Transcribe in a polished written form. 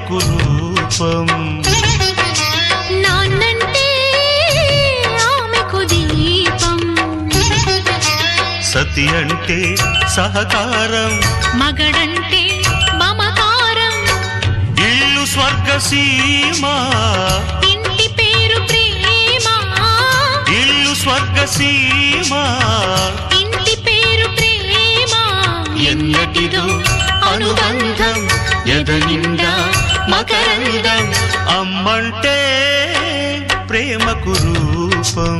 ప్రేమకు రూపం. నాన్నంటే ఆమెకు దీపం, సతి అంటే సహకారం, మగడంటే మమకారం. ఇల్లు స్వర్గసీమ, ఇంటి పేరు ప్రేమ. ఇల్లు స్వర్గసీమ, ఇంటి పేరు ప్రేమ. ఎన్నటిదో అనుబంధం, ఎదనిండా మకరందం. అమ్మంటే ప్రేమకు రూపం.